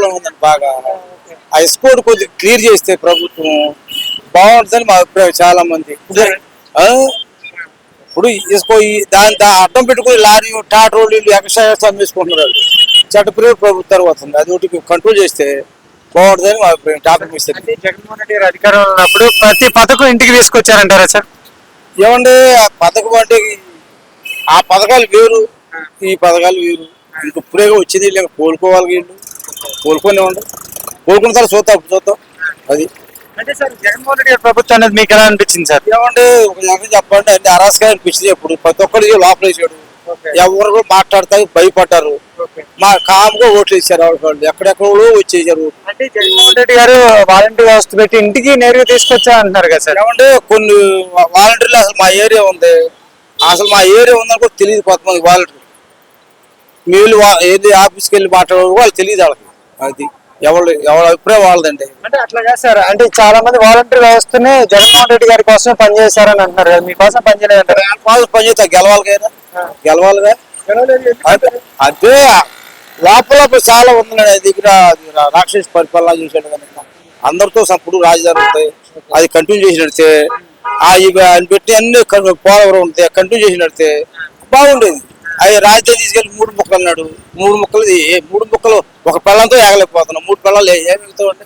Problem ఉందండి బాగా. ఆ ఇసుక రోడ్డు కొద్దిగా క్లియర్ చేస్తే ప్రభుత్వం బాగుంటుందని మా అభిప్రాయం. చాలా మంది ఇప్పుడు ఇసుక దాని అడ్డం పెట్టుకుని లారీ టాటోళ్ళు ఎక్స్ట్రా అమ్మేసుకుంటున్నారు. చట్టప్రయోగ ప్రభుత్వం వస్తుంది, అది ఒకటి కంట్రోల్ చేస్తే బాగుంటుందని మా అభిప్రాయం. టాపిక్ ఇస్తుంది. జగన్మోహన్ రెడ్డి గారు అధికారంలో ఉన్నప్పుడు ప్రతి పథకం ఇంటికి తీసుకొచ్చారంటారా సార్? ఏమంటే ఆ పథకం అంటే ఆ పథకాలు వేరు, ఈ పథకాలు వేరు. ఇంక ఇప్పుడే వచ్చేది లేక కోలుకోవాలి. వీళ్ళు కోలుకొని ఉండి కోలుకున్న తర్వాత చూద్దాం అది. అంటే సార్ జగన్మోహన్ రెడ్డి గారి ప్రభుత్వం అనేది మీకు ఎలా అనిపించింది సార్? ఏమంటే ఒక జగన్ చెప్పండి అంటే అరాస్గా అనిపించింది. ఎప్పుడు ప్రతి ఒక్కరికి లోపల వేసాడు, ఎవరు మాట్లాడతారు భయపడ్డారు. మా కామ్గా ఓట్లు వేసారు. వాళ్ళు ఎక్కడెక్కడో వచ్చేసారు. అంటే జగన్మోహన్ రెడ్డి గారు వాలంటీర్ వ్యవస్థ పెట్టి ఇంటికి నేరుగా తీసుకొచ్చా అంటున్నారు కదా సార్? ఏమంటే కొన్ని వాలంటీర్లు అసలు మా ఏరియా ఉంది, అసలు మా ఏరియా ఉందని కూడా తెలియదు కొంతమంది వాలంటీర్లు. వీళ్ళు ఏది ఆఫీస్కి వెళ్ళి మాట్లాడే వాళ్ళు తెలియదు వాళ్ళకి. అది ఎవరి అభిప్రాయం వాళ్ళదండి. అంటే అట్లా కాదు సార్, అంటే చాలా మంది వాలంటీర్ వ్యవస్థనే జగన్మోహన్ రెడ్డి గారి కోసం పనిచేశారని అంటున్నారు కదా, మీకోసం పనిచేయలేదంటారు? పనిచేస్తా గెలవాలిగా. అదే లోపల చాలా ఉందండి దగ్గర. రాక్షస పరిపాలన చేశాడు కనుక అందరితో సప్పుడు రాజధాని ఉంటాయి, అది కంటిన్యూ చేసినడితే ఆయన పెట్టి అన్ని పోలవరం ఉంటాయి కంటిన్యూ చేసినడితే బాగుండేది. అవి రాజధాని తీసుకెళ్ళి 3 ముక్కలు అన్నాడు. 3 ముక్కలు ఒక పిల్లలతో ఏగలేకపోతున్నాం. 3 పిల్లలు ఏమిగుతామండి.